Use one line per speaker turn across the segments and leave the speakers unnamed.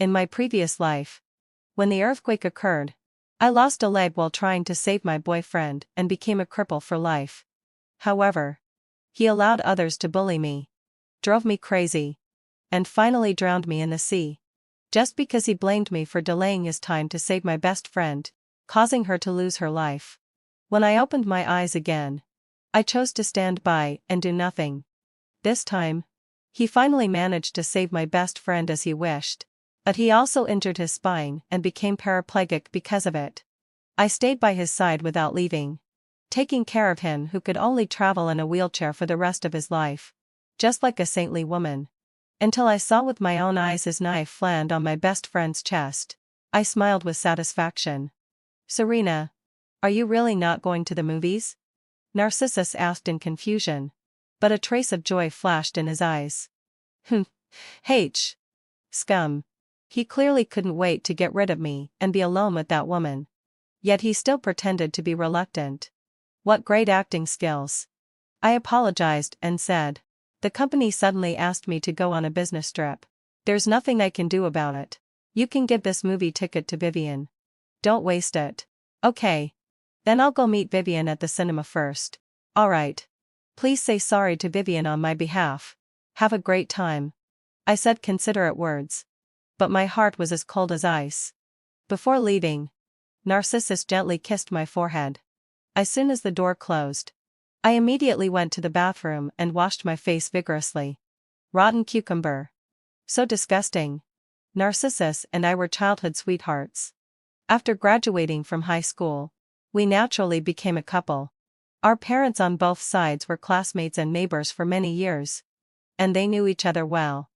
In my previous life, when the earthquake occurred, I lost a leg while trying to save my boyfriend and became a cripple for life. However, he allowed others to bully me, drove me crazy, and finally drowned me in the sea. Just because he blamed me for delaying his time to save my best friend, causing her to lose her life. When I opened my eyes again, I chose to stand by and do nothing. This time, he finally managed to save my best friend as he wished, but he also injured his spine and became paraplegic because of it. I stayed by his side without leaving, taking care of him who could only travel in a wheelchair for the rest of his life, just like a saintly woman. Until I saw with my own eyes his knife land on my best friend's chest, I smiled with satisfaction. "Serena, are you really not going to the movies?" Narcissus asked in confusion, but a trace of joy flashed in his eyes. H. Scum. He clearly couldn't wait to get rid of me and be alone with that woman. Yet he still pretended to be reluctant. What great acting skills. I apologized and said, "The company suddenly asked me to go on a business trip. There's nothing I can do about it. You can give this movie ticket to Vivienne. Don't waste it." "Okay. Then I'll go meet Vivienne at the cinema first." "Alright. Please say sorry to Vivienne on my behalf. Have a great time." I said considerate words. But my heart was as cold as ice. Before leaving, Narcissus gently kissed my forehead. As soon as the door closed, I immediately went to the bathroom and washed my face vigorously. Rotten cucumber. So disgusting. Narcissus and I were childhood sweethearts. After graduating from high school, we naturally became a couple. Our parents on both sides were classmates and neighbors for many years, and they knew each other well.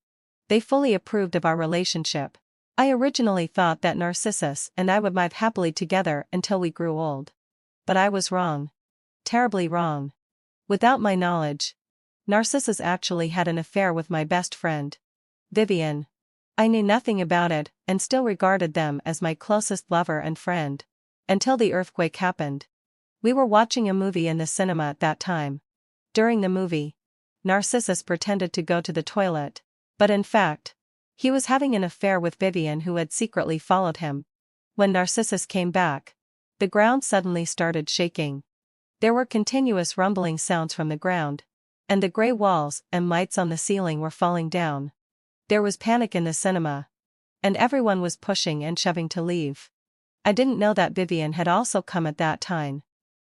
They fully approved of our relationship. I originally thought that Narcissus and I would live happily together until we grew old. But I was wrong. Terribly wrong. Without my knowledge, Narcissus actually had an affair with my best friend, Vivienne. I knew nothing about it and still regarded them as my closest lover and friend, until the earthquake happened. We were watching a movie in the cinema at that time. During the movie, Narcissus pretended to go to the toilet, but in fact, he was having an affair with Vivienne, who had secretly followed him. When Narcissus came back, the ground suddenly started shaking. There were continuous rumbling sounds from the ground, and the gray walls and lights on the ceiling were falling down. There was panic in the cinema, and everyone was pushing and shoving to leave. I didn't know that Vivienne had also come at that time,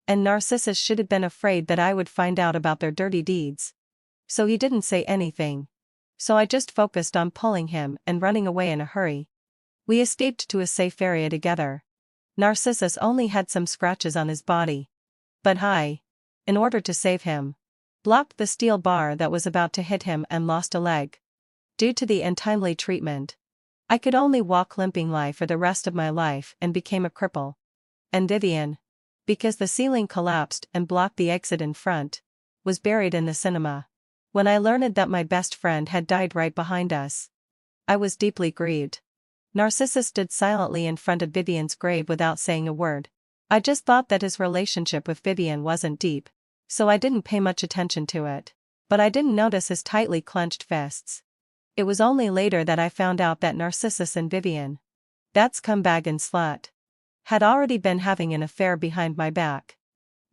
and Narcissus should have been afraid that I would find out about their dirty deeds. So he didn't say anything. So I just focused on pulling him and running away in a hurry. We escaped to a safe area together. Narcissus only had some scratches on his body, but I, in order to save him, blocked the steel bar that was about to hit him and lost a leg. Due to the untimely treatment, I could only walk limping for the rest of my life and became a cripple. And Vivienne, because the ceiling collapsed and blocked the exit in front, was buried in the cinema. When I learned that my best friend had died right behind us, I was deeply grieved. Narcissus stood silently in front of Vivienne's grave without saying a word. I just thought that his relationship with Vivienne wasn't deep, so I didn't pay much attention to it. But I didn't notice his tightly clenched fists. It was only later that I found out that Narcissus and Vivienne, that scumbag and slut, had already been having an affair behind my back.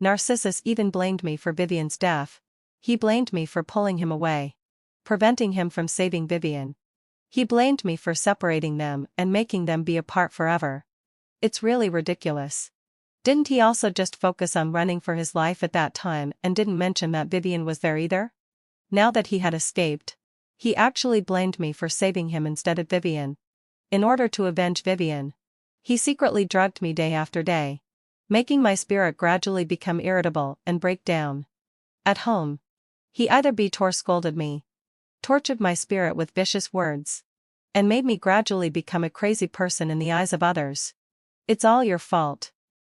Narcissus even blamed me for Vivienne's death. He blamed me for pulling him away, preventing him from saving Vivienne. He blamed me for separating them and making them be apart forever. It's really ridiculous. Didn't he also just focus on running for his life at that time and didn't mention that Vivienne was there either? Now that he had escaped, he actually blamed me for saving him instead of Vivienne. In order to avenge Vivienne, he secretly drugged me day after day, making my spirit gradually become irritable and break down. At home, he either beat or scolded me, tortured my spirit with vicious words, and made me gradually become a crazy person in the eyes of others. "It's all your fault.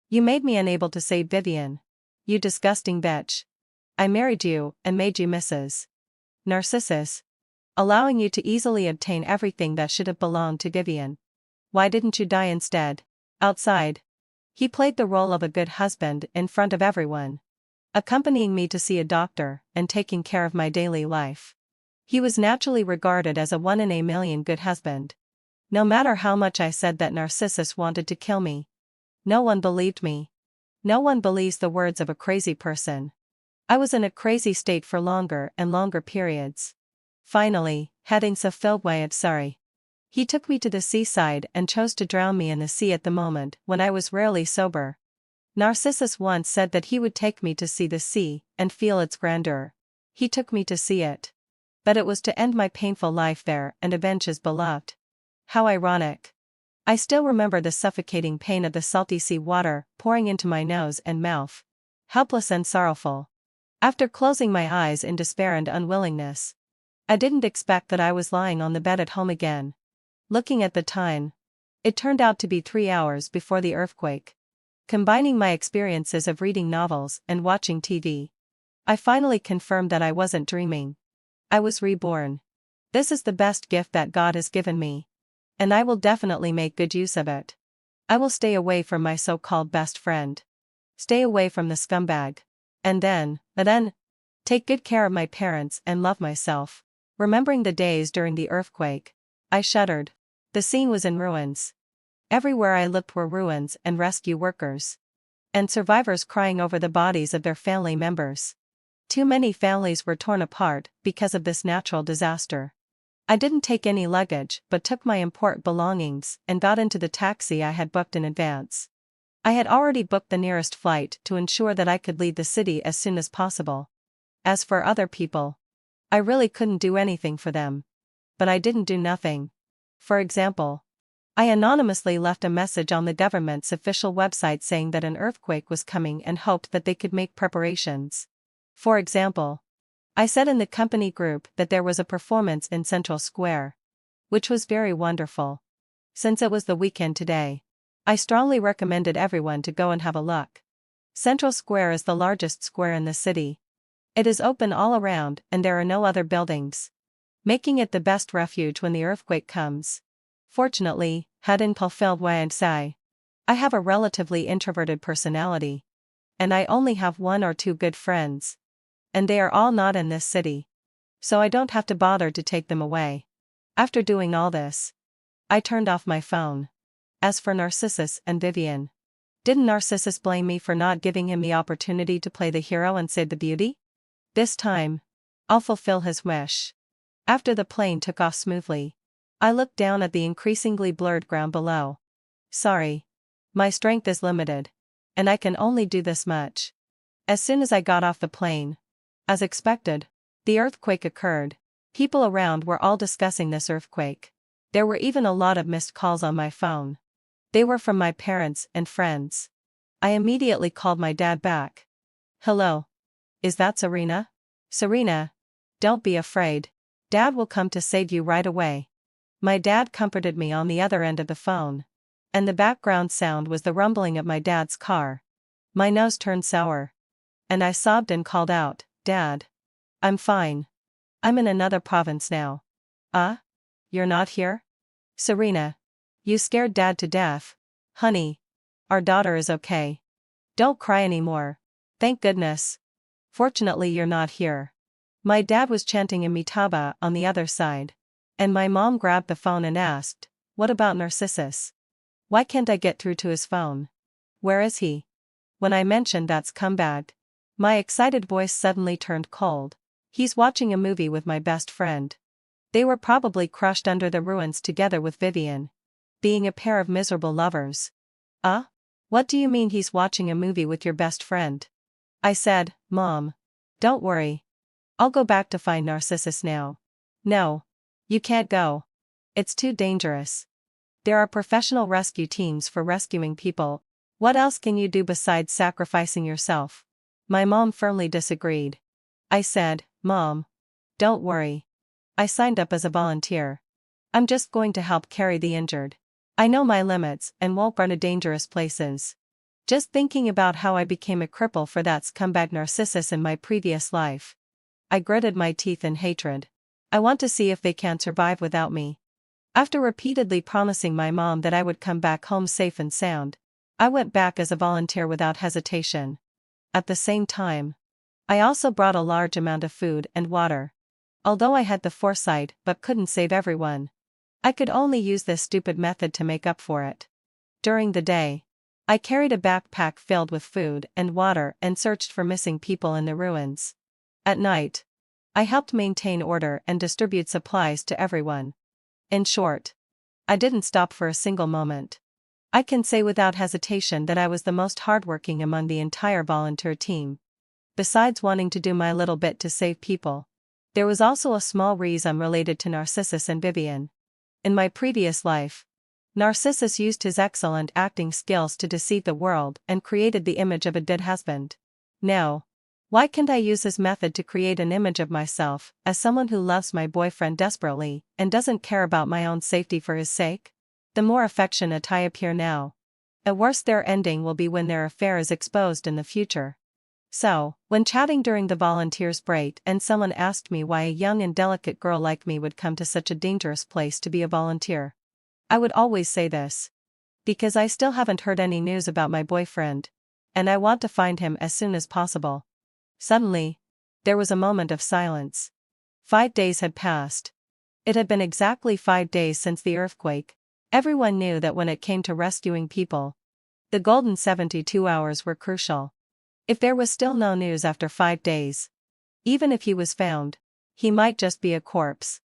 You made me unable to save Vivienne. You disgusting bitch. I married you and made you Mrs. Narcissus, allowing you to easily obtain everything that should have belonged to Vivienne. Why didn't you die instead?" Outside, he played the role of a good husband in front of everyone, accompanying me to see a doctor and taking care of my daily life. He was naturally regarded as a one in a million good husband. No matter how much I said that Narcissus wanted to kill me, no one believed me. No one believes the words of a crazy person. I was in a crazy state for longer and longer periods. Finally, heading so filled way sorry. He took me to the seaside and chose to drown me in the sea at the moment when I was rarely sober. Narcissus once said that he would take me to see the sea and feel its grandeur. He took me to see it. But it was to end my painful life there and avenge his beloved. How ironic. I still remember the suffocating pain of the salty sea water pouring into my nose and mouth. Helpless and sorrowful. After closing my eyes in despair and unwillingness, I didn't expect that I was lying on the bed at home again. Looking at the time, it turned out to be 3 hours before the earthquake. Combining my experiences of reading novels and watching TV, I finally confirmed that I wasn't dreaming. I was reborn. This is the best gift that God has given me. And I will definitely make good use of it. I will stay away from my so-called best friend. Stay away from the scumbag. And then, take good care of my parents and love myself. Remembering the days during the earthquake, I shuddered. The scene was in ruins. Everywhere I looked were ruins and rescue workers. And survivors crying over the bodies of their family members. Too many families were torn apart because of this natural disaster. I didn't take any luggage but took my important belongings and got into the taxi I had booked in advance. I had already booked the nearest flight to ensure that I could leave the city as soon as possible. As for other people, I really couldn't do anything for them. But I didn't do nothing. For example, I anonymously left a message on the government's official website saying that an earthquake was coming and hoped that they could make preparations. For example, I said in the company group that there was a performance in Central Square, which was very wonderful. Since it was the weekend today, I strongly recommended everyone to go and have a look. Central Square is the largest square in the city. It is open all around and there are no other buildings, making it the best refuge when the earthquake comes. Fortunately, hadn't fulfilled way and say, I have a relatively introverted personality. And I only have 1 or 2 good friends. And they are all not in this city. So I don't have to bother to take them away. After doing all this, I turned off my phone. As for Narcissus and Vivienne, didn't Narcissus blame me for not giving him the opportunity to play the hero and save the beauty? This time, I'll fulfill his wish. After the plane took off smoothly, I looked down at the increasingly blurred ground below. Sorry. My strength is limited. And I can only do this much. As soon as I got off the plane, as expected, the earthquake occurred. People around were all discussing this earthquake. There were even a lot of missed calls on my phone. They were from my parents and friends. I immediately called my dad back. Hello. Is that Serena? Serena, don't be afraid. Dad will come to save you right away. My dad comforted me on the other end of the phone. And the background sound was the rumbling of my dad's car. My nose turned sour. And I sobbed and called out, Dad. I'm fine. I'm in another province now. You're not here? Serena. You scared Dad to death. Honey. Our daughter is okay. Don't cry anymore. Thank goodness. Fortunately you're not here. My dad was chanting Amitabha on the other side. And my mom grabbed the phone and asked, what about Narcissus? Why can't I get through to his phone? Where is he? When I mentioned that's scumbag, my excited voice suddenly turned cold. He's watching a movie with my best friend. They were probably crushed under the ruins together with Vivienne. Being a pair of miserable lovers. What do you mean he's watching a movie with your best friend? I said, Mom. Don't worry. I'll go back to find Narcissus now. No. You can't go. It's too dangerous. There are professional rescue teams for rescuing people. What else can you do besides sacrificing yourself? My mom firmly disagreed. I said, Mom. Don't worry. I signed up as a volunteer. I'm just going to help carry the injured. I know my limits and won't run to dangerous places. Just thinking about how I became a cripple for that scumbag Narcissus in my previous life. I gritted my teeth in hatred. I want to see if they can survive without me. After repeatedly promising my mom that I would come back home safe and sound, I went back as a volunteer without hesitation. At the same time, I also brought a large amount of food and water. Although I had the foresight but couldn't save everyone. I could only use this stupid method to make up for it. During the day, I carried a backpack filled with food and water and searched for missing people in the ruins. At night, I helped maintain order and distribute supplies to everyone. In short, I didn't stop for a single moment. I can say without hesitation that I was the most hardworking among the entire volunteer team. Besides wanting to do my little bit to save people, there was also a small reason related to Narcissus and Vivienne. In my previous life, Narcissus used his excellent acting skills to deceive the world and created the image of a dead husband. Now, why can't I use his method to create an image of myself as someone who loves my boyfriend desperately and doesn't care about my own safety for his sake? The more affectionate I appear now, the worse their ending will be when their affair is exposed in the future. So, when chatting during the volunteers' break and someone asked me why a young and delicate girl like me would come to such a dangerous place to be a volunteer, I would always say this: because I still haven't heard any news about my boyfriend, and I want to find him as soon as possible. Suddenly, there was a moment of silence. 5 days had passed. It had been exactly 5 days since the earthquake. Everyone knew that when it came to rescuing people, the golden 72 hours were crucial. If there was still no news after 5 days, even if he was found, he might just be a corpse.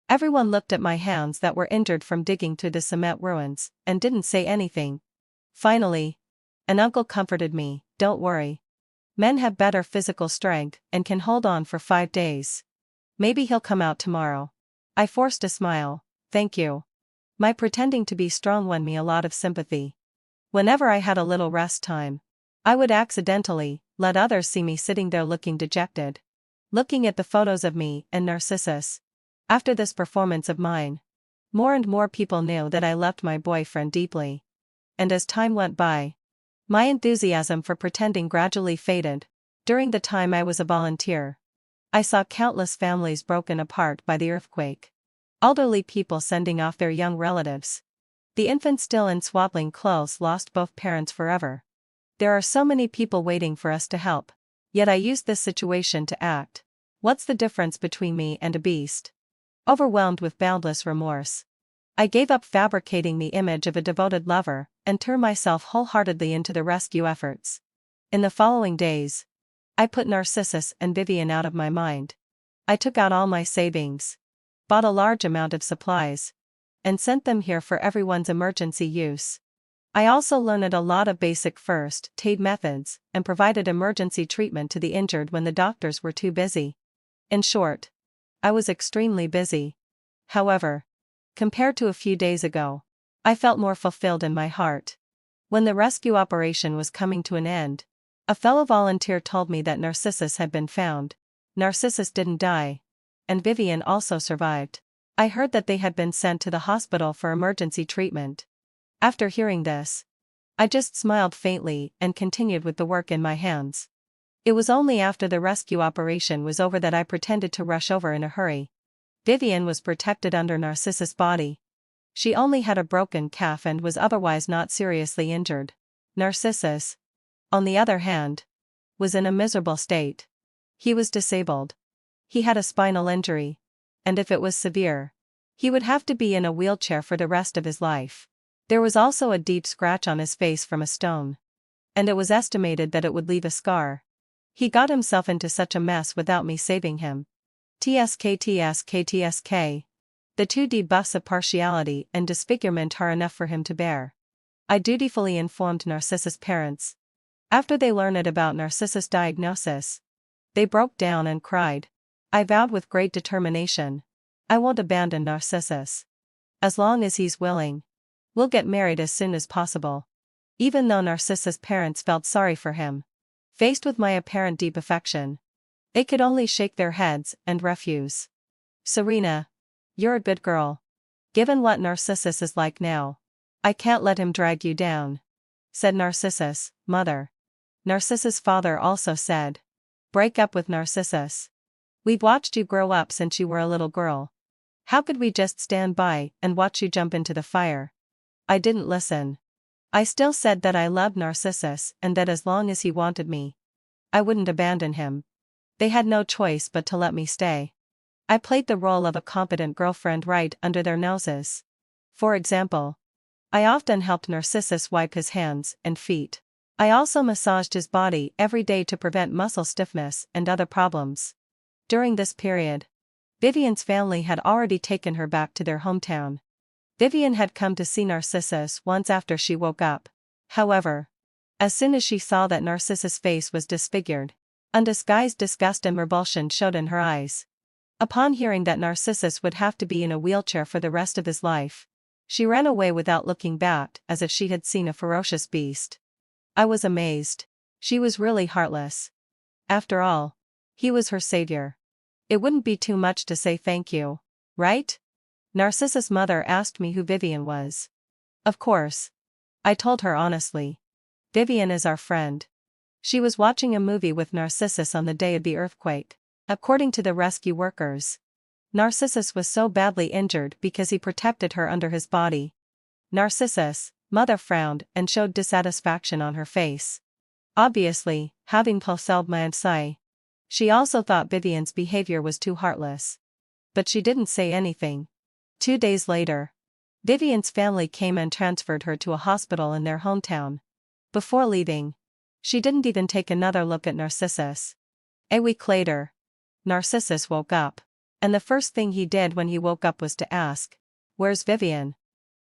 Everyone looked at my hands that were injured from digging through the cement ruins, and didn't say anything. Finally, an uncle comforted me: "Don't worry. Men have better physical strength and can hold on for 5 days. Maybe he'll come out tomorrow." I forced a smile. "Thank you." My pretending to be strong won me a lot of sympathy. Whenever I had a little rest time, I would accidentally let others see me sitting there looking dejected, looking at the photos of me and Narcissus. After this performance of mine, more and more people knew that I loved my boyfriend deeply. And as time went by, my enthusiasm for pretending gradually faded. During the time I was a volunteer, I saw countless families broken apart by the earthquake. Elderly people sending off their young relatives. The infants still in swaddling clothes lost both parents forever. There are so many people waiting for us to help. Yet I used this situation to act. What's the difference between me and a beast? Overwhelmed with boundless remorse, I gave up fabricating the image of a devoted lover and turned myself wholeheartedly into the rescue efforts. In the following days, I put Narcissus and Vivienne out of my mind. I took out all my savings, bought a large amount of supplies, and sent them here for everyone's emergency use. I also learned a lot of basic first aid methods and provided emergency treatment to the injured when the doctors were too busy. In short, I was extremely busy. However, compared to a few days ago, I felt more fulfilled in my heart. When the rescue operation was coming to an end, a fellow volunteer told me that Narcissus had been found. Narcissus didn't die, and Vivienne also survived. I heard that they had been sent to the hospital for emergency treatment. After hearing this, I just smiled faintly and continued with the work in my hands. It was only after the rescue operation was over that I pretended to rush over in a hurry. Vivienne was protected under Narcissus' body. She only had a broken calf and was otherwise not seriously injured. Narcissus, on the other hand, was in a miserable state. He was disabled. He had a spinal injury, and if it was severe, he would have to be in a wheelchair for the rest of his life. There was also a deep scratch on his face from a stone, and it was estimated that it would leave a scar. He got himself into such a mess without me saving him. TSK. The 2 debuffs of partiality and disfigurement are enough for him to bear. I dutifully informed Narcissus' parents. After they learned about Narcissus' diagnosis, they broke down and cried. I vowed with great determination, I won't abandon Narcissus. As long as he's willing, we'll get married as soon as possible. Even though Narcissus' parents felt sorry for him, faced with my apparent deep affection, they could only shake their heads and refuse. Serena, you're a good girl. Given what Narcissus is like now, I can't let him drag you down, said Narcissus' mother. Narcissus' father also said, break up with Narcissus. We've watched you grow up since you were a little girl. How could we just stand by and watch you jump into the fire? I didn't listen. I still said that I loved Narcissus and that as long as he wanted me, I wouldn't abandon him. They had no choice but to let me stay. I played the role of a competent girlfriend right under their noses. For example, I often helped Narcissus wipe his hands and feet. I also massaged his body every day to prevent muscle stiffness and other problems. During this period, Vivienne's family had already taken her back to their hometown. Vivienne had come to see Narcissus once after she woke up. However, as soon as she saw that Narcissus' face was disfigured, undisguised disgust and revulsion showed in her eyes. Upon hearing that Narcissus would have to be in a wheelchair for the rest of his life, she ran away without looking back, as if she had seen a ferocious beast. I was amazed. She was really heartless. After all, he was her savior. It wouldn't be too much to say thank you, right? Narcissus' mother asked me who Vivienne was. Of course. I told her honestly. Vivienne is our friend. She was watching a movie with Narcissus on the day of the earthquake. According to the rescue workers, Narcissus was so badly injured because he protected her under his body. Narcissus' mother frowned and showed dissatisfaction on her face. Obviously, having parcelled my psyche, she also thought Vivienne's behavior was too heartless. But she didn't say anything. 2 days later, Vivienne's family came and transferred her to a hospital in their hometown. Before leaving, she didn't even take another look at Narcissus. A week later, Narcissus woke up, and the first thing he did when he woke up was to ask, "Where's Vivienne?"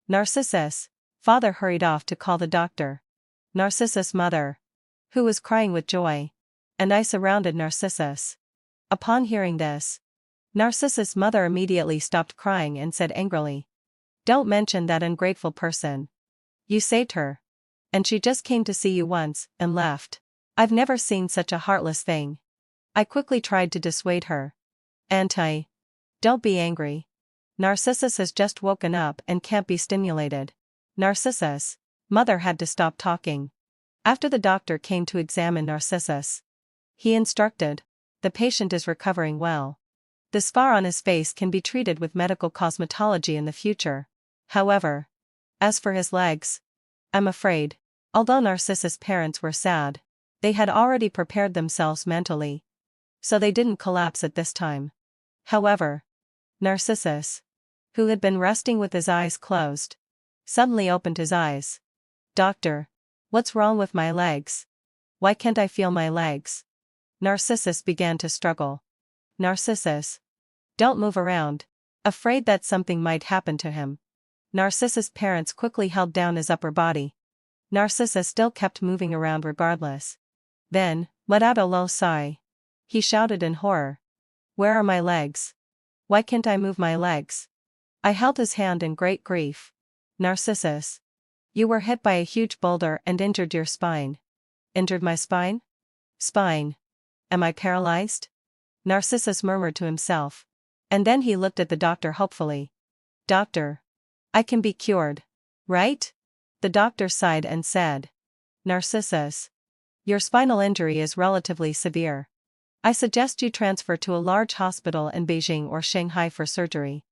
Narcissus' father hurried off to call the doctor. Narcissus' mother, who was crying with joy, and I surrounded Narcissus. Upon hearing this, Narcissus' mother immediately stopped crying and said angrily, "Don't mention that ungrateful person. You saved her. And she just came to see you once and left. I've never seen such a heartless thing." I quickly tried to dissuade her. Don't be angry. Narcissus has just woken up and can't be stimulated." Narcissus' mother had to stop talking. After the doctor came to examine Narcissus, he instructed, "The patient is recovering well. The scar on his face can be treated with medical cosmetology in the future. However, as for his legs, I'm afraid, although Narcissus' parents were sad, they had already prepared themselves mentally, so they didn't collapse at this time." However, Narcissus, who had been resting with his eyes closed, suddenly opened his eyes. "Doctor, what's wrong with my legs? Why can't I feel my legs?" Narcissus began to struggle. Narcissus, don't move around, afraid that something might happen to him. Narcissus' parents quickly held down his upper body. Narcissus still kept moving around regardless. Then, let out a low sigh. He shouted in horror, "Where are my legs? Why can't I move my legs?" I held his hand in great grief. "Narcissus, you were hit by a huge boulder and injured your spine." "Injured my spine? Spine? Am I paralyzed?" Narcissus murmured to himself. And then he looked at the doctor hopefully. "Doctor, I can be cured, right?" The doctor sighed and said, "Narcissus, your spinal injury is relatively severe. I suggest you transfer to a large hospital in Beijing or Shanghai for surgery.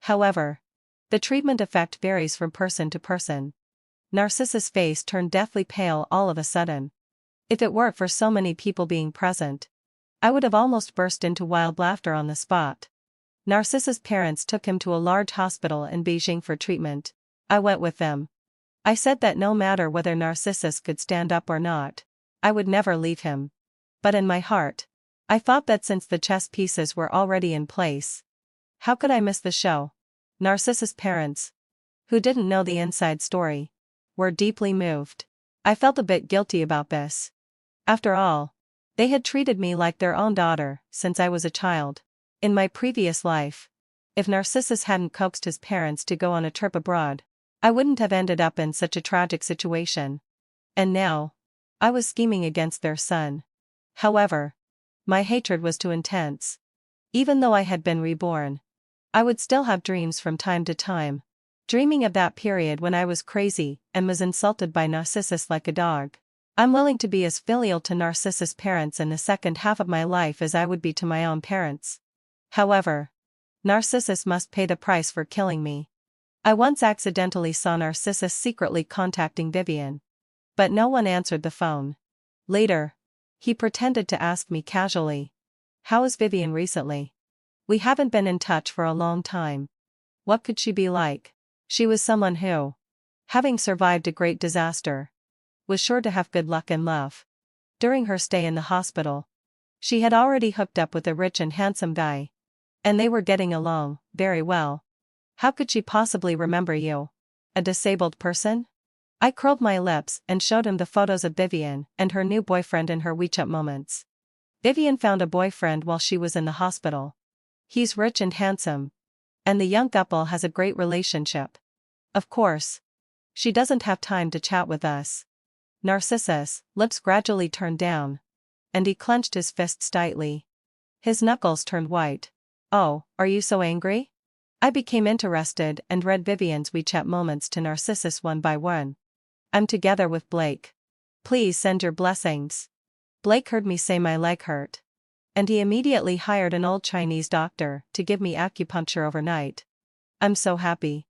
However, the treatment effect varies from person to person." Narcissus' face turned deathly pale all of a sudden. If it weren't for so many people being present, I would have almost burst into wild laughter on the spot. Narcissus' parents took him to a large hospital in Beijing for treatment. I went with them. I said that no matter whether Narcissus could stand up or not, I would never leave him. But in my heart, I thought that since the chess pieces were already in place, how could I miss the show? Narcissus' parents, who didn't know the inside story, were deeply moved. I felt a bit guilty about this. After all, they had treated me like their own daughter since I was a child. In my previous life, if Narcissus hadn't coaxed his parents to go on a trip abroad, I wouldn't have ended up in such a tragic situation. And now, I was scheming against their son. However, my hatred was too intense. Even though I had been reborn, I would still have dreams from time to time, dreaming of that period when I was crazy and was insulted by Narcissus like a dog. I'm willing to be as filial to Narcissus' parents in the second half of my life as I would be to my own parents. However, Narcissus must pay the price for killing me. I once accidentally saw Narcissus secretly contacting Vivienne, but no one answered the phone. Later, he pretended to ask me casually, "How is Vivienne recently?" We haven't been in touch for a long time. What could she be like? She was someone who, having survived a great disaster, was sure to have good luck and love. During her stay in the hospital, she had already hooked up with a rich and handsome guy. And they were getting along very well. How could she possibly remember you? A disabled person? I curled my lips and showed him the photos of Vivienne and her new boyfriend in her WeChat moments. Vivienne found a boyfriend while she was in the hospital. He's rich and handsome. And the young couple has a great relationship. Of course. She doesn't have time to chat with us. Narcissus, lips gradually turned down. And he clenched his fists tightly. His knuckles turned white. Oh, are you so angry? I became interested and read Vivienne's WeChat moments to Narcissus one by one. I'm together with Blake. Please send your blessings. Blake heard me say my leg hurt. And he immediately hired an old Chinese doctor to give me acupuncture overnight. I'm so happy.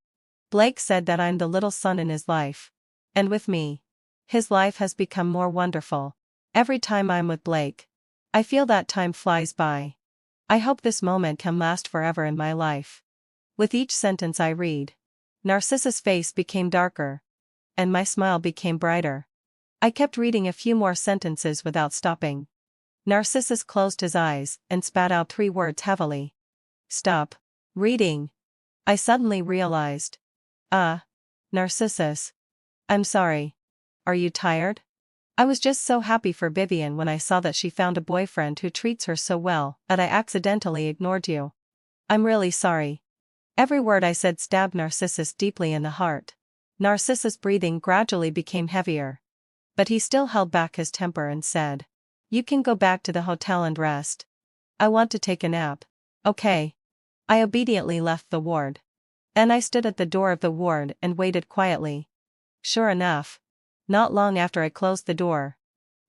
Blake said that I'm the little sun in his life. And with me, his life has become more wonderful. Every time I'm with Blake, I feel that time flies by. I hope this moment can last forever in my life. With each sentence I read, Narcissus' face became darker. And my smile became brighter. I kept reading a few more sentences without stopping. Narcissus closed his eyes and spat out 3 words heavily. Stop reading. I suddenly realized. Narcissus. I'm sorry. Are you tired? I was just so happy for Vivienne when I saw that she found a boyfriend who treats her so well that I accidentally ignored you. I'm really sorry. Every word I said stabbed Narcissus deeply in the heart. Narcissus' breathing gradually became heavier. But he still held back his temper and said, you can go back to the hotel and rest. I want to take a nap. Okay. I obediently left the ward. Then I stood at the door of the ward and waited quietly. Sure enough, not long after I closed the door,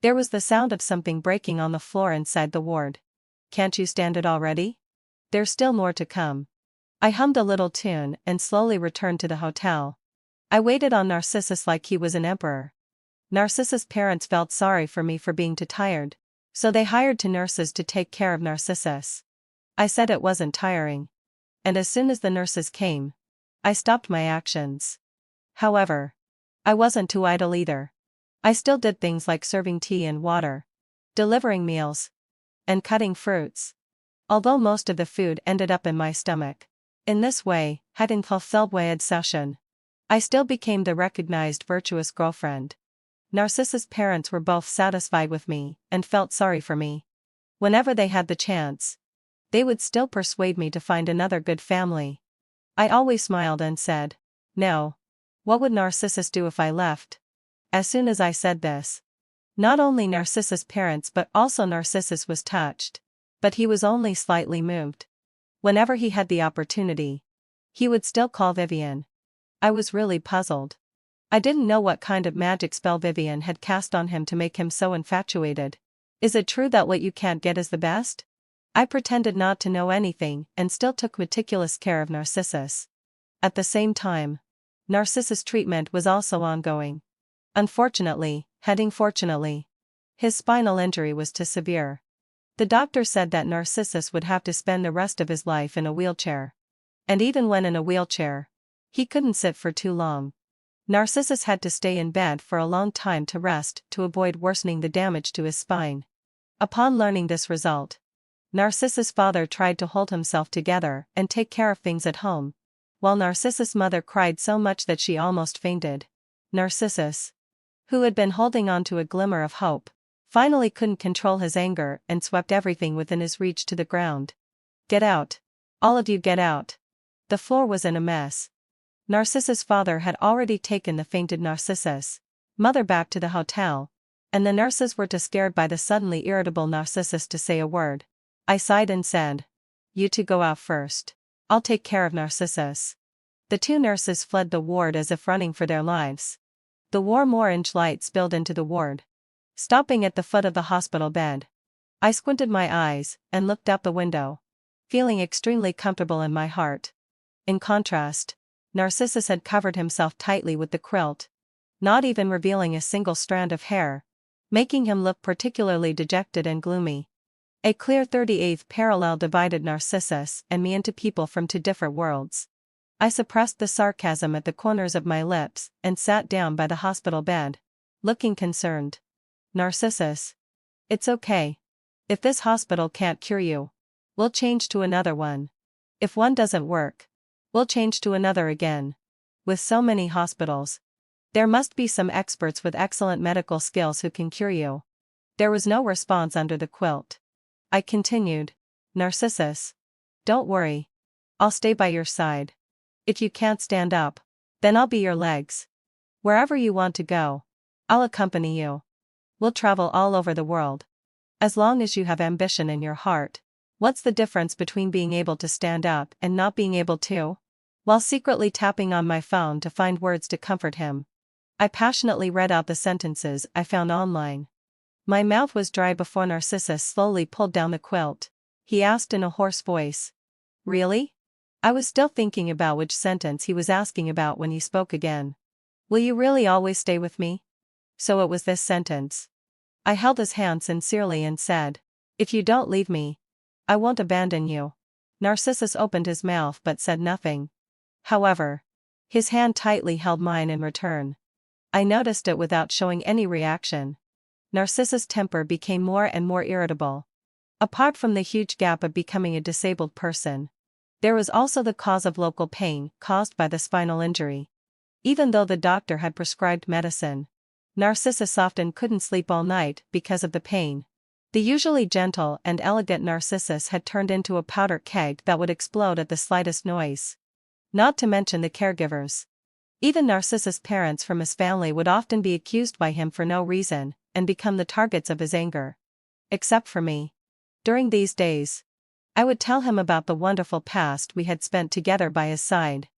there was the sound of something breaking on the floor inside the ward. Can't you stand it already? There's still more to come. I hummed a little tune and slowly returned to the hotel. I waited on Narcissus like he was an emperor. Narcissus' parents felt sorry for me for being too tired, so they hired 2 nurses to take care of Narcissus. I said it wasn't tiring. And as soon as the nurses came, I stopped my actions. However, I wasn't too idle either. I still did things like serving tea and water, delivering meals, and cutting fruits. Although most of the food ended up in my stomach. In this way, having fulfilled my obsession, I still became the recognized virtuous girlfriend. Narcissus' parents were both satisfied with me and felt sorry for me. Whenever they had the chance, they would still persuade me to find another good family. I always smiled and said, no. What would Narcissus do if I left? As soon as I said this, not only Narcissus' parents but also Narcissus was touched, but he was only slightly moved. Whenever he had the opportunity, he would still call Vivienne. I was really puzzled. I didn't know what kind of magic spell Vivienne had cast on him to make him so infatuated. Is it true that what you can't get is the best? I pretended not to know anything and still took meticulous care of Narcissus. At the same time, Narcissus' treatment was also ongoing. Unfortunately, his spinal injury was too severe. The doctor said that Narcissus would have to spend the rest of his life in a wheelchair. And even when in a wheelchair, he couldn't sit for too long. Narcissus had to stay in bed for a long time to rest to avoid worsening the damage to his spine. Upon learning this result, Narcissus' father tried to hold himself together and take care of things at home, while Narcissus' mother cried so much that she almost fainted. Narcissus, who had been holding on to a glimmer of hope, finally couldn't control his anger and swept everything within his reach to the ground. Get out. All of you get out. The floor was in a mess. Narcissus' father had already taken the fainted Narcissus' mother back to the hotel, and the nurses were too scared by the suddenly irritable Narcissus to say a word. I sighed and said, you 2 go out first. I'll take care of Narcissus. The 2 nurses fled the ward as if running for their lives. The warm orange light spilled into the ward, stopping at the foot of the hospital bed. I squinted my eyes and looked out the window, feeling extremely comfortable in my heart. In contrast, Narcissus had covered himself tightly with the quilt, not even revealing a single strand of hair, making him look particularly dejected and gloomy. A clear 38th parallel divided Narcissus and me into people from two different worlds. I suppressed the sarcasm at the corners of my lips and sat down by the hospital bed, looking concerned. Narcissus. It's okay. If this hospital can't cure you, we'll change to another one. If one doesn't work, we'll change to another again. With so many hospitals, there must be some experts with excellent medical skills who can cure you. There was no response under the quilt. I continued. Narcissus. Don't worry. I'll stay by your side. If you can't stand up, then I'll be your legs. Wherever you want to go, I'll accompany you. We'll travel all over the world. As long as you have ambition in your heart, what's the difference between being able to stand up and not being able to? While secretly tapping on my phone to find words to comfort him, I passionately read out the sentences I found online. My mouth was dry before Narcissus slowly pulled down the quilt. He asked in a hoarse voice. Really? I was still thinking about which sentence he was asking about when he spoke again. Will you really always stay with me? So it was this sentence. I held his hand sincerely and said, if you don't leave me, I won't abandon you. Narcissus opened his mouth but said nothing. However, his hand tightly held mine in return. I noticed it without showing any reaction. Narcissus' temper became more and more irritable. Apart from the huge gap of becoming a disabled person, there was also the cause of local pain caused by the spinal injury. Even though the doctor had prescribed medicine, Narcissus often couldn't sleep all night because of the pain. The usually gentle and elegant Narcissus had turned into a powder keg that would explode at the slightest noise. Not to mention the caregivers. Even Narcissus' parents from his family would often be accused by him for no reason and become the targets of his anger. Except for me. During these days, I would tell him about the wonderful past we had spent together by his side.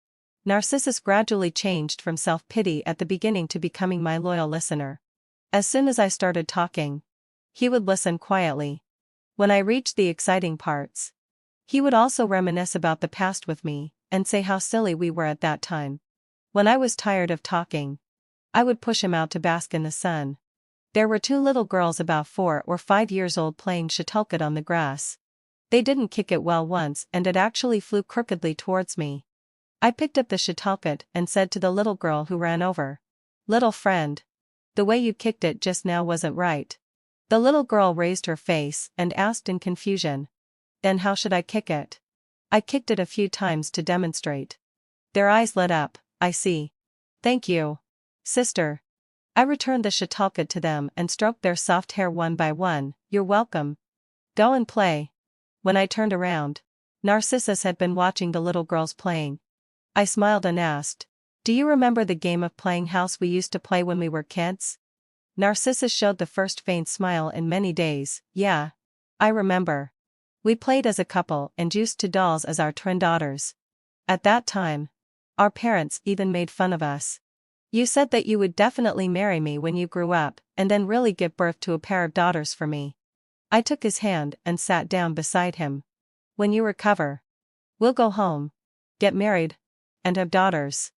Narcissus gradually changed from self-pity at the beginning to becoming my loyal listener. As soon as I started talking, he would listen quietly. When I reached the exciting parts, he would also reminisce about the past with me and say how silly we were at that time. When I was tired of talking, I would push him out to bask in the sun. There were two little girls about 4 or 5 years old playing shuttlecock on the grass. They didn't kick it well once and it actually flew crookedly towards me. I picked up the shuttlecock and said to the little girl who ran over, "Little friend, the way you kicked it just now wasn't right." The little girl raised her face and asked in confusion, "Then how should I kick it?" I kicked it a few times to demonstrate. Their eyes lit up. "I see. Thank you, sister." I returned the shuttlecock to them and stroked their soft hair one by one. "You're welcome. Go and play." When I turned around, Narcissus had been watching the little girls playing. I smiled and asked, "Do you remember the game of playing house we used to play when we were kids?" Narcissus showed the first faint smile in many days. "Yeah. I remember. We played as a couple and used to dolls as our twin daughters. At that time, our parents even made fun of us. You said that you would definitely marry me when you grew up, and then really give birth to a pair of daughters for me." I took his hand and sat down beside him. "When you recover, we'll go home, get married, and have daughters."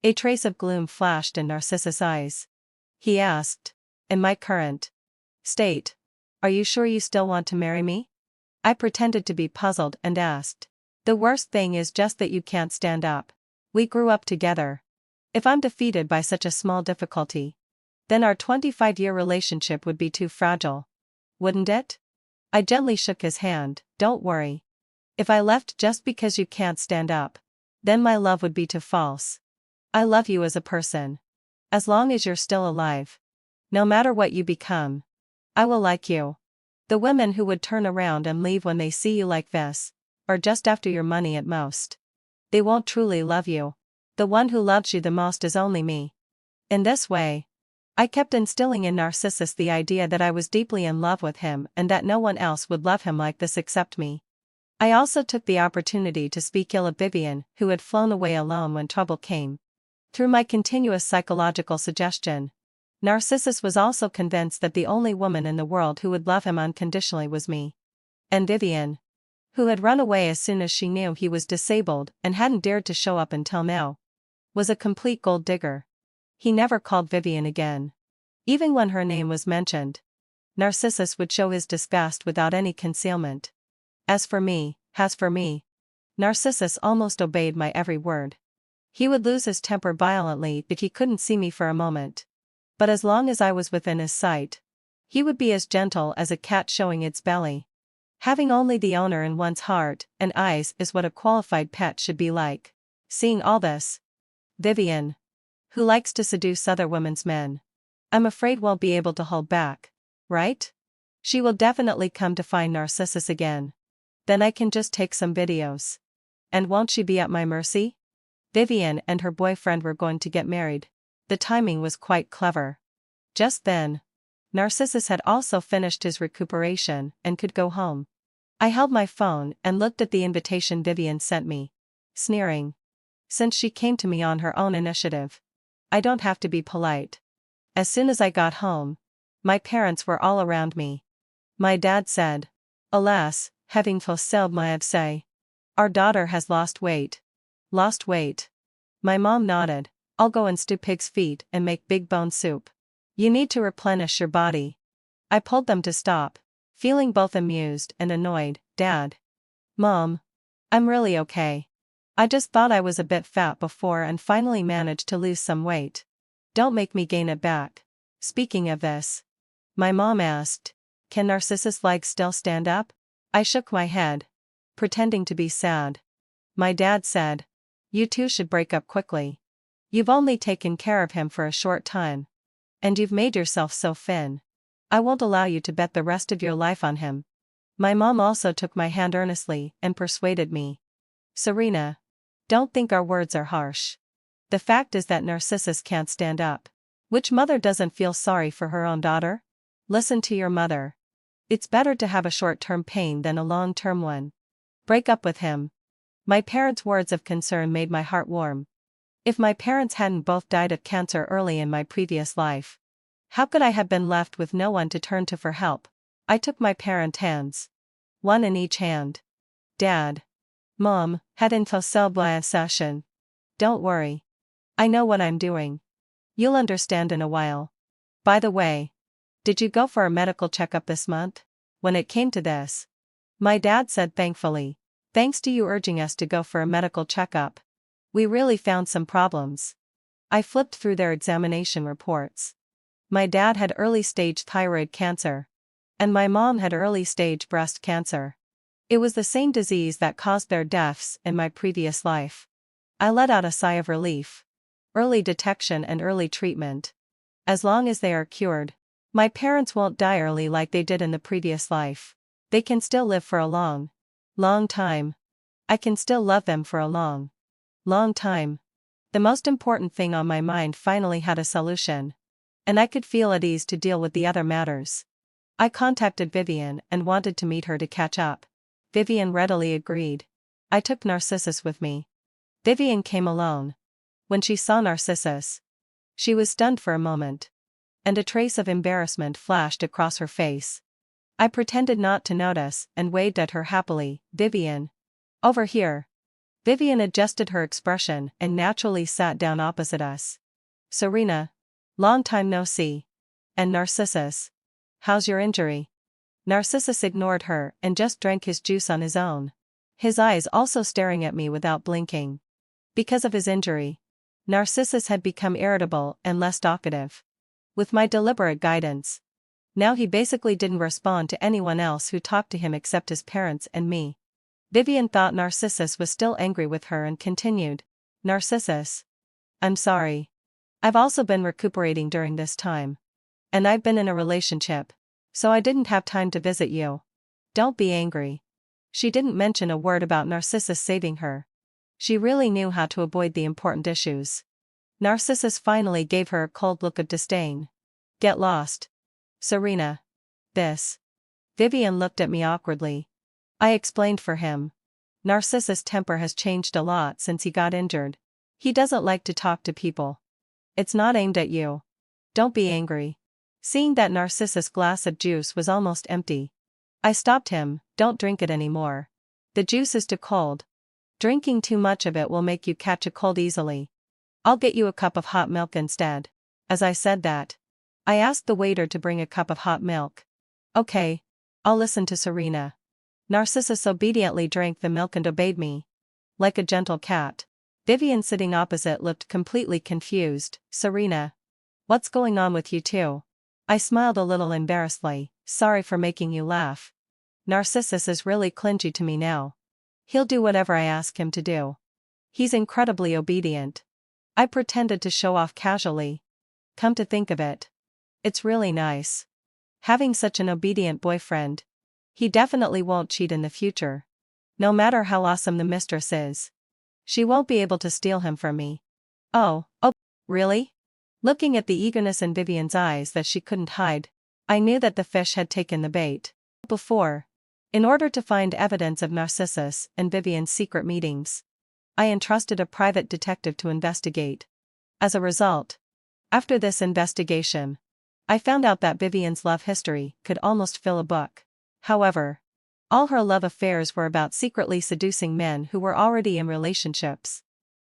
A trace of gloom flashed in Narcissus' eyes. He asked, "In my current state, are you sure you still want to marry me?" I pretended to be puzzled and asked, "The worst thing is just that you can't stand up. We grew up together. If I'm defeated by such a small difficulty, then our 25-year relationship would be too fragile. Wouldn't it?" I gently shook his hand. "Don't worry. If I left just because you can't stand up, then my love would be too false. I love you as a person. As long as you're still alive. No matter what you become, I will like you. The women who would turn around and leave when they see you like this, or just after your money at most, they won't truly love you. The one who loves you the most is only me." In this way, I kept instilling in Narcissus the idea that I was deeply in love with him and that no one else would love him like this except me. I also took the opportunity to speak ill of Vivienne, who had flown away alone when trouble came. Through my continuous psychological suggestion, Narcissus was also convinced that the only woman in the world who would love him unconditionally was me. And Vivienne, who had run away as soon as she knew he was disabled and hadn't dared to show up until now, was a complete gold digger. He never called Vivienne again, even when her name was mentioned. Narcissus would show his disgust without any concealment. As for me, Narcissus almost obeyed my every word. He would lose his temper violently if he couldn't see me for a moment. But as long as I was within his sight, he would be as gentle as a cat showing its belly. Having only the owner in one's heart and eyes is what a qualified pet should be like. Seeing all this, Vivienne, who likes to seduce other women's men, I'm afraid won't be able to hold back, right? She will definitely come to find Narcissus again. Then I can just take some videos. And won't she be at my mercy? Vivienne and her boyfriend were going to get married. The timing was quite clever. Just then, Narcissus had also finished his recuperation and could go home. I held my phone and looked at the invitation Vivienne sent me, sneering. Since she came to me on her own initiative, I don't have to be polite. As soon as I got home, my parents were all around me. My dad said, "Alas, having fulfilled my say. Our daughter has lost weight." Lost weight? My mom nodded. "I'll go and stew pig's feet and make big bone soup. You need to replenish your body." I pulled them to stop, feeling both amused and annoyed. "Dad. Mom. I'm really okay. I just thought I was a bit fat before and finally managed to lose some weight. Don't make me gain it back." Speaking of this, my mom asked, "Can Narcissus' legs still stand up?" I shook my head, pretending to be sad. My dad said, "You two should break up quickly. You've only taken care of him for a short time. And you've made yourself so thin. I won't allow you to bet the rest of your life on him." My mom also took my hand earnestly and persuaded me. "Serena, don't think our words are harsh. The fact is that Narcissus can't stand up. Which mother doesn't feel sorry for her own daughter? Listen to your mother. It's better to have a short-term pain than a long-term one. Break up with him." My parents' words of concern made my heart warm. If my parents hadn't both died of cancer early in my previous life, how could I have been left with no one to turn to for help? I took my parents' hands, one in each hand. "Dad. Mom, had info cell session. Don't worry. I know what I'm doing. You'll understand in a while. By the way, did you go for a medical checkup this month?" When it came to this, my dad said thankfully, "Thanks to you urging us to go for a medical checkup. We really found some problems." I flipped through their examination reports. My dad had early-stage thyroid cancer, and my mom had early-stage breast cancer. It was the same disease that caused their deaths in my previous life. I let out a sigh of relief. Early detection and early treatment. As long as they are cured, my parents won't die early like they did in the previous life. They can still live for a long, long time. I can still love them for a long, long time. The most important thing on my mind finally had a solution, and I could feel at ease to deal with the other matters. I contacted Vivienne and wanted to meet her to catch up. Vivienne readily agreed. I took Narcissus with me. Vivienne came alone. When she saw Narcissus, she was stunned for a moment, and a trace of embarrassment flashed across her face. I pretended not to notice and waved at her happily. "Vivienne. Over here." Vivienne adjusted her expression and naturally sat down opposite us. "Serena. Long time no see. And Narcissus. How's your injury?" Narcissus ignored her and just drank his juice on his own, his eyes also staring at me without blinking. Because of his injury, Narcissus had become irritable and less talkative. With my deliberate guidance, now he basically didn't respond to anyone else who talked to him except his parents and me. Vivienne thought Narcissus was still angry with her and continued, "Narcissus. I'm sorry. I've also been recuperating during this time. And I've been in a relationship, so I didn't have time to visit you. Don't be angry." She didn't mention a word about Narcissus saving her. She really knew how to avoid the important issues. Narcissus finally gave her a cold look of disdain. "Get lost. Serena." This. Vivienne looked at me awkwardly. I explained for him. Narcissus' temper has changed a lot since he got injured. He doesn't like to talk to people. It's not aimed at you. Don't be angry. Seeing that Narcissus' glass of juice was almost empty, I stopped him. "Don't drink it anymore. The juice is too cold. Drinking too much of it will make you catch a cold easily. I'll get you a cup of hot milk instead." As I said that, I asked the waiter to bring a cup of hot milk. Okay. I'll listen to Serena. Narcissus obediently drank the milk and obeyed me. Like a gentle cat. Vivienne sitting opposite looked completely confused. Serena. What's going on with you two? I smiled a little embarrassedly. Sorry for making you laugh. Narcissus is really clingy to me now. He'll do whatever I ask him to do. He's incredibly obedient. I pretended to show off casually. Come to think of it. It's really nice. Having such an obedient boyfriend. He definitely won't cheat in the future. No matter how awesome the mistress is. She won't be able to steal him from me. Oh, really? Looking at the eagerness in Vivienne's eyes that she couldn't hide, I knew that the fish had taken the bait. Before. In order to find evidence of Narcissus and Vivienne's secret meetings, I entrusted a private detective to investigate. As a result, after this investigation, I found out that Vivienne's love history could almost fill a book. However, all her love affairs were about secretly seducing men who were already in relationships.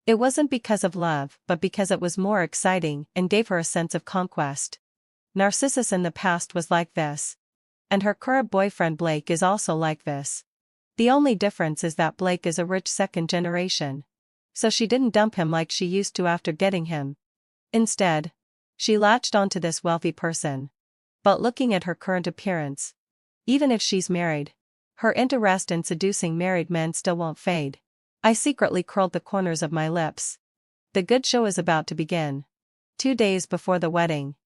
It wasn't because of love, but because it was more exciting and gave her a sense of conquest. Narcissus in the past was like this. And her current boyfriend Blake is also like this. The only difference is that Blake is a rich second generation. So she didn't dump him like she used to after getting him. Instead, she latched onto this wealthy person. But looking at her current appearance, even if she's married, her interest in seducing married men still won't fade. I secretly curled the corners of my lips. The good show is about to begin. 2 days before the wedding,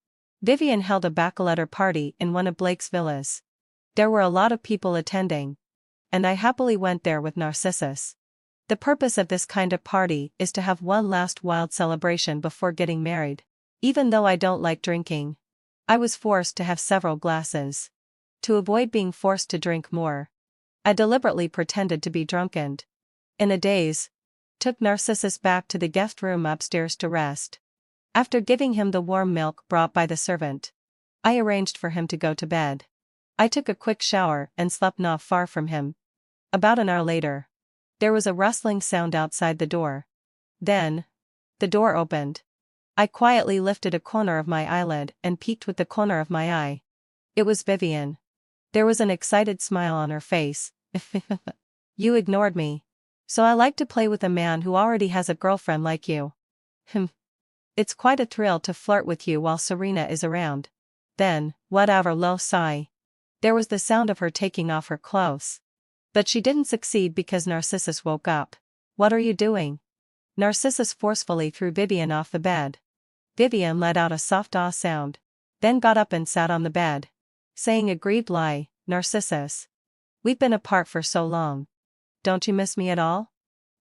Vivienne held a bachelorette party in one of Blake's villas. There were a lot of people attending, and I happily went there with Narcissus. The purpose of this kind of party is to have one last wild celebration before getting married. Even though I don't like drinking, I was forced to have several glasses. To avoid being forced to drink more, I deliberately pretended to be drunk and, in a daze, took Narcissus back to the guest room upstairs to rest. After giving him the warm milk brought by the servant, I arranged for him to go to bed. I took a quick shower and slept not far from him. About an hour later, there was a rustling sound outside the door. Then, the door opened. I quietly lifted a corner of my eyelid and peeked with the corner of my eye. It was Vivienne. There was an excited smile on her face. You ignored me. So I like to play with a man who already has a girlfriend like you. It's quite a thrill to flirt with you while Serena is around. Then, whatever low sigh. There was the sound of her taking off her clothes. But she didn't succeed because Narcissus woke up. What are you doing? Narcissus forcefully threw Vivienne off the bed. Vivienne let out a soft ah sound, then got up and sat on the bed, saying a grieved lie, Narcissus. We've been apart for so long. Don't you miss me at all?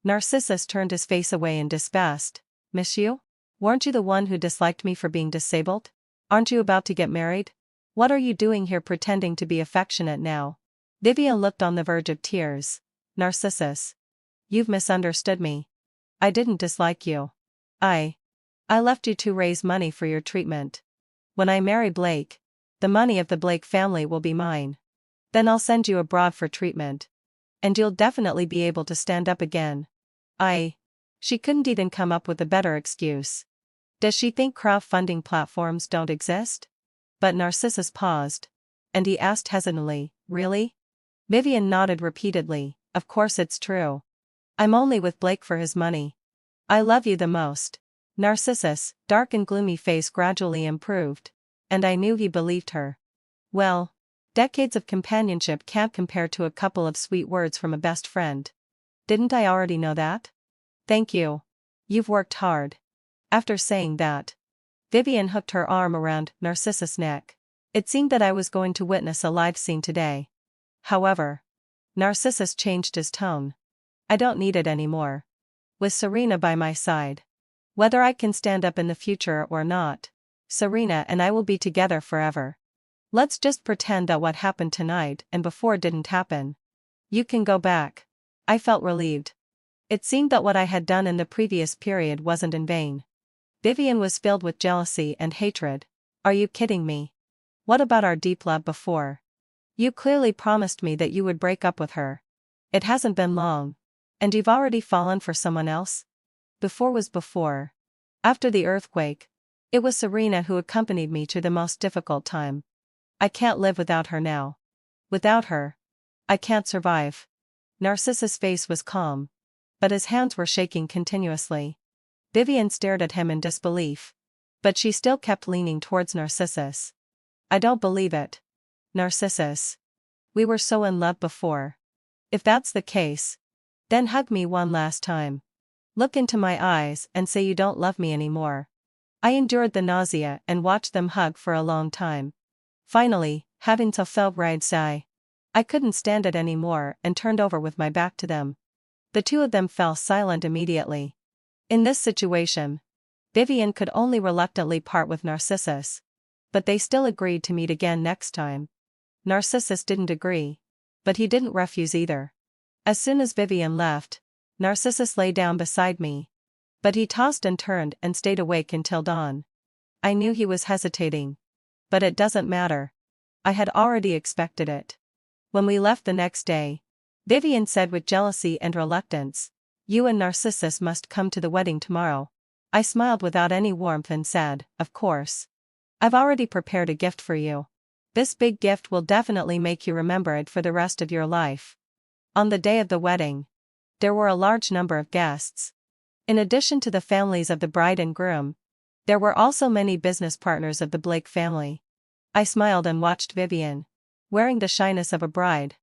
Narcissus turned his face away in disgust. Miss you? Weren't you the one who disliked me for being disabled? Aren't you about to get married? What are you doing here pretending to be affectionate now? Vivienne looked on the verge of tears. Narcissus. You've misunderstood me. I didn't dislike you. I left you to raise money for your treatment. When I marry Blake, the money of the Blake family will be mine. Then I'll send you abroad for treatment. And you'll definitely be able to stand up again. She couldn't even come up with a better excuse. Does she think crowdfunding platforms don't exist? But Narcissus paused. And he asked hesitantly, really? Vivienne nodded repeatedly. Of course it's true. I'm only with Blake for his money. I love you the most. Narcissus' dark and gloomy face gradually improved. And I knew he believed her. Well, decades of companionship can't compare to a couple of sweet words from a best friend. Didn't I already know that? Thank you. You've worked hard. After saying that, Vivienne hooked her arm around Narcissus' neck. It seemed that I was going to witness a live scene today. However, Narcissus changed his tone. I don't need it anymore. With Serena by my side. Whether I can stand up in the future or not, Serena and I will be together forever. Let's just pretend that what happened tonight and before didn't happen. You can go back. I felt relieved. It seemed that what I had done in the previous period wasn't in vain. Vivienne was filled with jealousy and hatred. Are you kidding me? What about our deep love before? You clearly promised me that you would break up with her. It hasn't been long. And you've already fallen for someone else? Before was before. After the earthquake, it was Serena who accompanied me through the most difficult time. I can't live without her now. Without her, I can't survive. Narcissus' face was calm, but his hands were shaking continuously. Vivienne stared at him in disbelief. But she still kept leaning towards Narcissus. I don't believe it. Narcissus. We were so in love before. If that's the case, then hug me one last time. Look into my eyes and say you don't love me anymore. I endured the nausea and watched them hug for a long time. Finally, having to felt sigh, I couldn't stand it anymore and turned over with my back to them. The two of them fell silent immediately. In this situation, Vivienne could only reluctantly part with Narcissus. But they still agreed to meet again next time. Narcissus didn't agree. But he didn't refuse either. As soon as Vivienne left, Narcissus lay down beside me. But he tossed and turned and stayed awake until dawn. I knew he was hesitating. But it doesn't matter. I had already expected it. When we left the next day, Vivienne said with jealousy and reluctance, "You and Narcissus must come to the wedding tomorrow." I smiled without any warmth and said, "Of course. I've already prepared a gift for you. This big gift will definitely make you remember it for the rest of your life." On the day of the wedding, there were a large number of guests. In addition to the families of the bride and groom, there were also many business partners of the Blake family. I smiled and watched Vivienne, wearing the shyness of a bride,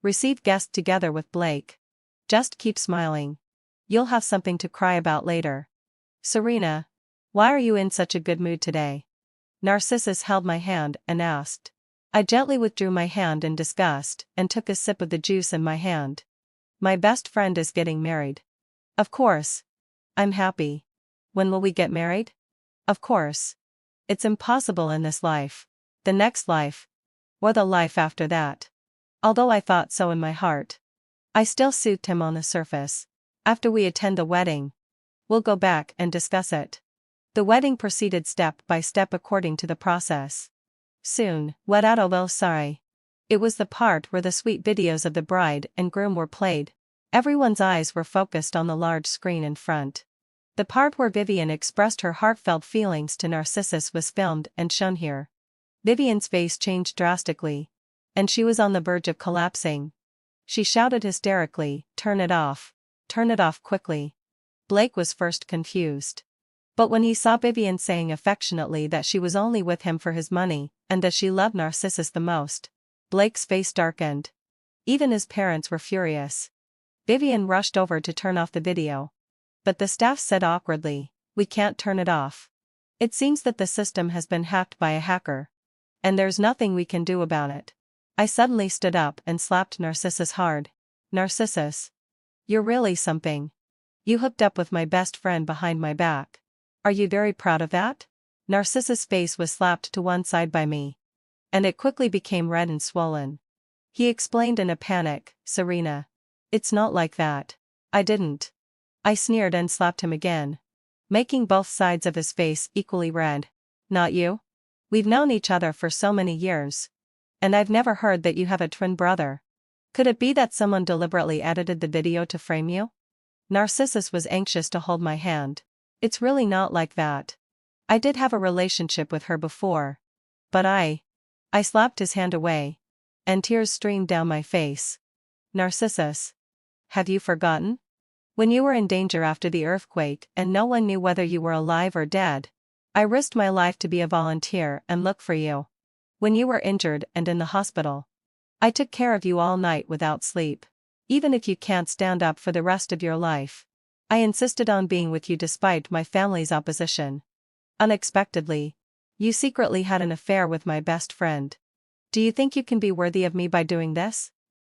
receive guests together with Blake. Just keep smiling. You'll have something to cry about later. Serena, why are you in such a good mood today? Narcissus held my hand and asked. I gently withdrew my hand in disgust and took a sip of the juice in my hand. My best friend is getting married. Of course. I'm happy. When will we get married? Of course. It's impossible in this life, the next life, or the life after that. Although I thought so in my heart, I still soothed him on the surface. After we attend the wedding, we'll go back and discuss it. The wedding proceeded step by step according to the process. Soon, sorry. It was the part where the sweet videos of the bride and groom were played. Everyone's eyes were focused on the large screen in front. The part where Vivienne expressed her heartfelt feelings to Narcissus was filmed and shown here. Vivienne's face changed drastically, and she was on the verge of collapsing. She shouted hysterically, turn it off quickly." Blake was first confused. But when he saw Vivienne saying affectionately that she was only with him for his money, and that she loved Narcissus the most, Blake's face darkened. Even his parents were furious. Vivienne rushed over to turn off the video. But the staff said awkwardly, "We can't turn it off. It seems that the system has been hacked by a hacker. And there's nothing we can do about it." I suddenly stood up and slapped Narcissus hard. "Narcissus. You're really something. You hooked up with my best friend behind my back. Are you very proud of that?" Narcissus' face was slapped to one side by me. And it quickly became red and swollen. He explained in a panic, "Serena. It's not like that. I didn't." I sneered and slapped him again, making both sides of his face equally red. "Not you? We've known each other for so many years. And I've never heard that you have a twin brother. Could it be that someone deliberately edited the video to frame you?" Narcissus was anxious to hold my hand. "It's really not like that. I did have a relationship with her before. But I slapped his hand away. And tears streamed down my face. "Narcissus. Have you forgotten? When you were in danger after the earthquake and no one knew whether you were alive or dead, I risked my life to be a volunteer and look for you. When you were injured and in the hospital, I took care of you all night without sleep. Even if you can't stand up for the rest of your life, I insisted on being with you despite my family's opposition. Unexpectedly, you secretly had an affair with my best friend. Do you think you can be worthy of me by doing this?"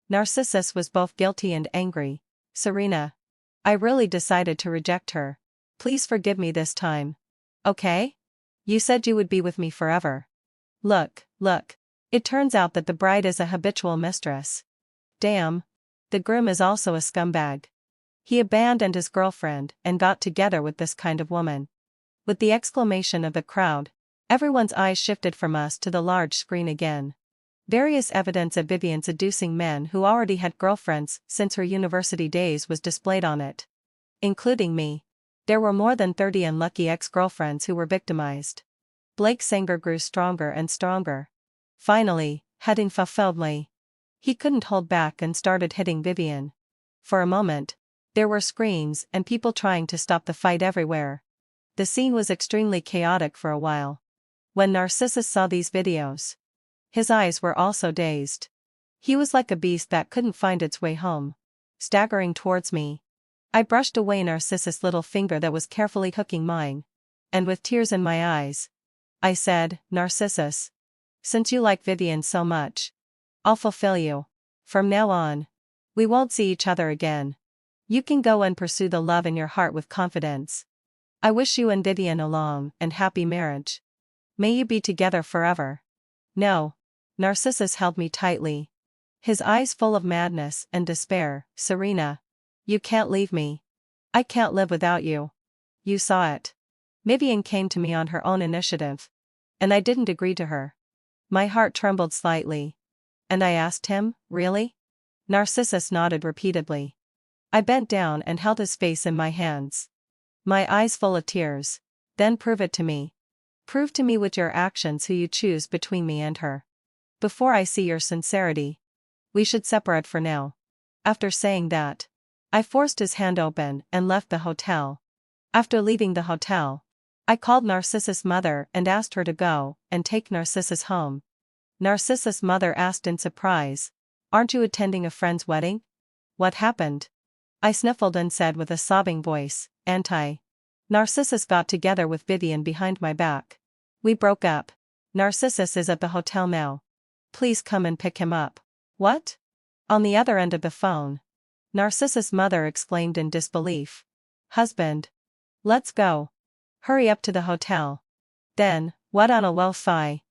Narcissus was both guilty and angry. "Serena. I really decided to reject her. Please forgive me this time. Okay? You said you would be with me forever. Look. It turns out that the bride is a habitual mistress. Damn. The groom is also a scumbag. He abandoned his girlfriend and got together with this kind of woman." With the exclamation of the crowd, everyone's eyes shifted from us to the large screen again. Various evidence of Vivienne seducing men who already had girlfriends since her university days was displayed on it. Including me. There were more than 30 unlucky ex-girlfriends who were victimized. Blake's anger grew stronger and stronger. Finally, heading fulfilledly. He couldn't hold back and started hitting Vivienne. For a moment, there were screams and people trying to stop the fight everywhere. The scene was extremely chaotic for a while. When Narcissus saw these videos, his eyes were also dazed. He was like a beast that couldn't find its way home. Staggering towards me, I brushed away Narcissus' little finger that was carefully hooking mine. And with tears in my eyes, I said, "Narcissus, since you like Vivienne so much, I'll fulfill you. From now on, we won't see each other again. You can go and pursue the love in your heart with confidence. I wish you and Vivienne a long and happy marriage. May you be together forever." No. Narcissus held me tightly, his eyes full of madness and despair. "Serena, you can't leave me. I can't live without you. You saw it." Vivienne came to me on her own initiative, and I didn't agree to her. My heart trembled slightly. And I asked him, "Really?" Narcissus nodded repeatedly. I bent down and held his face in my hands, my eyes full of tears. "Then prove it to me. Prove to me with your actions who you choose between me and her. Before I see your sincerity, we should separate for now." After saying that, I forced his hand open and left the hotel. After leaving the hotel, I called Narcissus' mother and asked her to go and take Narcissus home. Narcissus' mother asked in surprise, "Aren't you attending a friend's wedding? What happened?" I sniffled and said with a sobbing voice, Narcissus got together with Vivienne behind my back. We broke up. Narcissus is at the hotel now. Please come and pick him up." "What?" On the other end of the phone, Narcissus' mother exclaimed in disbelief. "Husband. Let's go. Hurry up to the hotel." Then, what on a lo-fi?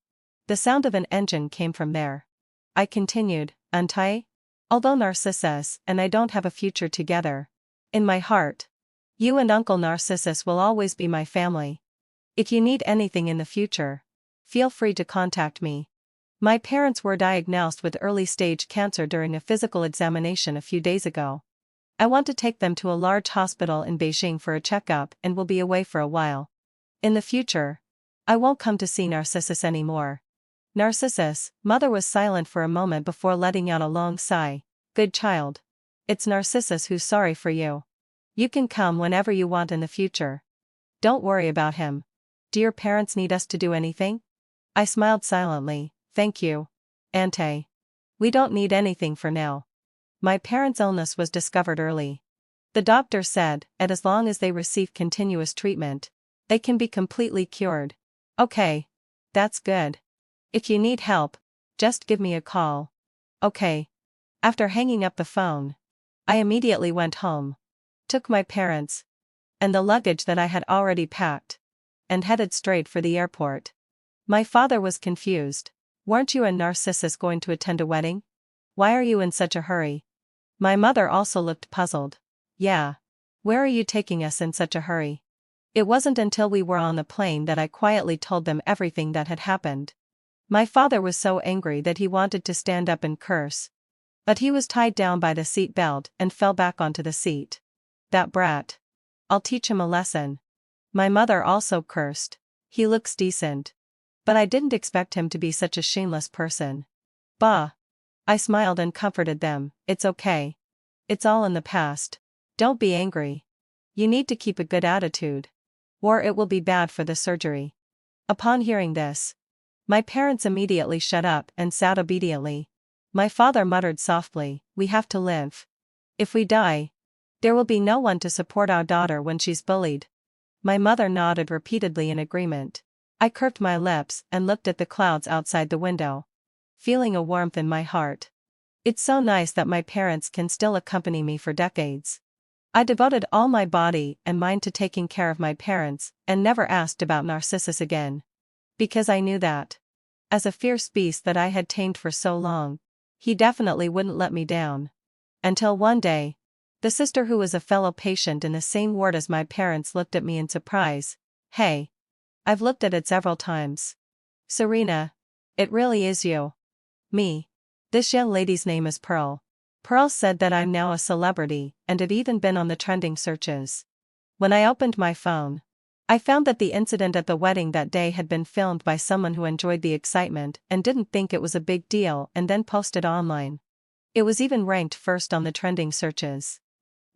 The sound of an engine came from there. I continued, Although Narcissus and I don't have a future together, in my heart, you and Uncle Narcissus will always be my family. If you need anything in the future, feel free to contact me. My parents were diagnosed with early-stage cancer during a physical examination a few days ago. I want to take them to a large hospital in Beijing for a checkup and will be away for a while. In the future, I won't come to see Narcissus anymore. Narcissus' mother was silent for a moment before letting out a long sigh. "Good child. It's Narcissus who's sorry for you. You can come whenever you want in the future. Don't worry about him. Do your parents need us to do anything?" I smiled silently. "Thank you, Auntie. We don't need anything for now. My parents' illness was discovered early. The doctor said, and as long as they receive continuous treatment, they can be completely cured." "Okay. That's good. If you need help, just give me a call." "Okay." After hanging up the phone, I immediately went home, took my parents, and the luggage that I had already packed, and headed straight for the airport. My father was confused. "Weren't you and Narcissus going to attend a wedding? Why are you in such a hurry?" My mother also looked puzzled. "Yeah. Where are you taking us in such a hurry?" It wasn't until we were on the plane that I quietly told them everything that had happened. My father was so angry that he wanted to stand up and curse. But he was tied down by the seat belt and fell back onto the seat. "That brat. I'll teach him a lesson." My mother also cursed. "He looks decent. But I didn't expect him to be such a shameless person." "Bah." I smiled and comforted them. "It's okay. It's all in the past. Don't be angry. You need to keep a good attitude, or it will be bad for the surgery." Upon hearing this, my parents immediately shut up and sat obediently. My father muttered softly, "We have to live. If we die, there will be no one to support our daughter when she's bullied." My mother nodded repeatedly in agreement. I curved my lips and looked at the clouds outside the window, feeling a warmth in my heart. It's so nice that my parents can still accompany me for decades. I devoted all my body and mind to taking care of my parents and never asked about Narcissus again. Because I knew that, as a fierce beast that I had tamed for so long, he definitely wouldn't let me down. Until one day, the sister who was a fellow patient in the same ward as my parents looked at me in surprise. "Hey. I've looked at it several times. Serena. It really is you." "Me. This young lady's name is Pearl. Pearl said that I'm now a celebrity and have even been on the trending searches." When I opened my phone, I found that the incident at the wedding that day had been filmed by someone who enjoyed the excitement and didn't think it was a big deal and then posted online. It was even ranked first on the trending searches.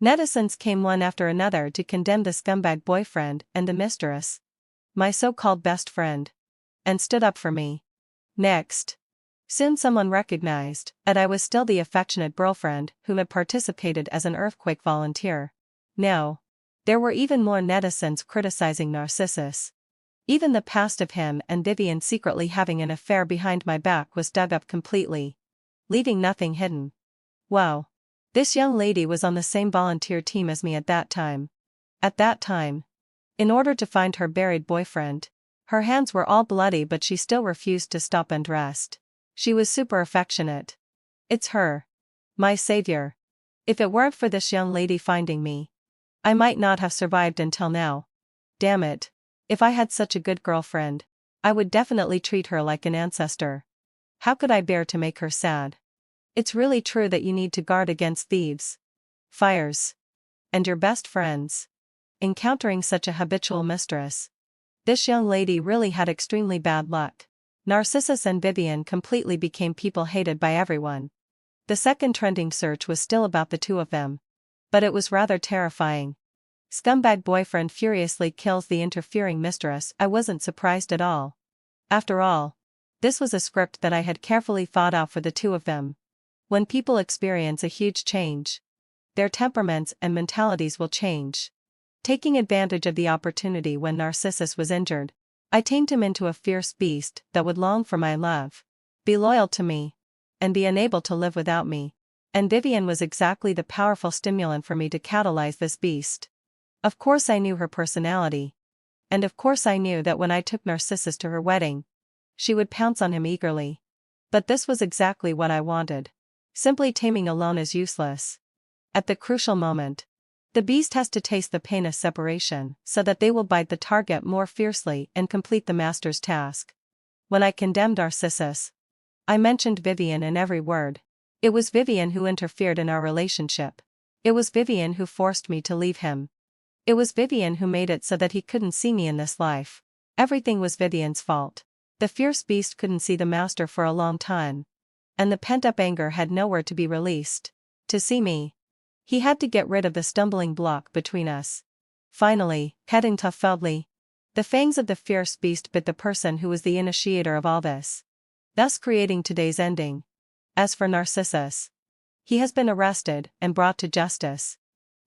Netizens came one after another to condemn the scumbag boyfriend and the mistress, my so-called best friend, and stood up for me. Next. Soon someone recognized that I was still the affectionate girlfriend who had participated as an earthquake volunteer. No. There were even more netizens criticizing Narcissus. Even the past of him and Vivienne secretly having an affair behind my back was dug up completely, leaving nothing hidden. Wow. This young lady was on the same volunteer team as me at that time. At that time. In order to find her buried boyfriend. Her hands were all bloody, but she still refused to stop and rest. She was super affectionate. It's her. My savior. If it weren't for this young lady finding me, I might not have survived until now. Damn it. If I had such a good girlfriend, I would definitely treat her like an ancestor. How could I bear to make her sad? It's really true that you need to guard against thieves, fires, and your best friends. Encountering such a habitual mistress. This young lady really had extremely bad luck. Narcissus and Vivienne completely became people hated by everyone. The second trending search was still about the two of them. But it was rather terrifying. Scumbag boyfriend furiously kills the interfering mistress. I wasn't surprised at all. After all, this was a script that I had carefully thought out for the two of them. When people experience a huge change, their temperaments and mentalities will change. Taking advantage of the opportunity when Narcissus was injured, I tamed him into a fierce beast that would long for my love, be loyal to me, and be unable to live without me. And Vivienne was exactly the powerful stimulant for me to catalyze this beast. Of course I knew her personality. And of course I knew that when I took Narcissus to her wedding, she would pounce on him eagerly. But this was exactly what I wanted. Simply taming alone is useless. At the crucial moment, the beast has to taste the pain of separation so that they will bite the target more fiercely and complete the master's task. When I condemned Narcissus, I mentioned Vivienne in every word. It was Vivienne who interfered in our relationship. It was Vivienne who forced me to leave him. It was Vivienne who made it so that he couldn't see me in this life. Everything was Vivienne's fault. The fierce beast couldn't see the master for a long time. And the pent-up anger had nowhere to be released. To see me, he had to get rid of the stumbling block between us. Finally, heading to Feldley, the fangs of the fierce beast bit the person who was the initiator of all this, thus creating today's ending. As for Narcissus, he has been arrested and brought to justice.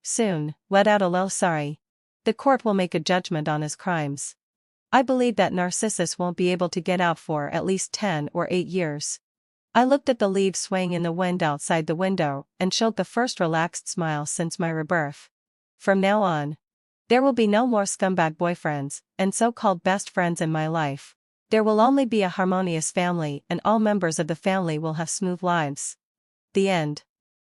Soon, without a little sorry, the court will make a judgment on his crimes. I believe that Narcissus won't be able to get out for at least 10 or 8 years. I looked at the leaves swaying in the wind outside the window and showed the first relaxed smile since my rebirth. From now on, there will be no more scumbag boyfriends and so-called best friends in my life. There will only be a harmonious family, and all members of the family will have smooth lives. The end.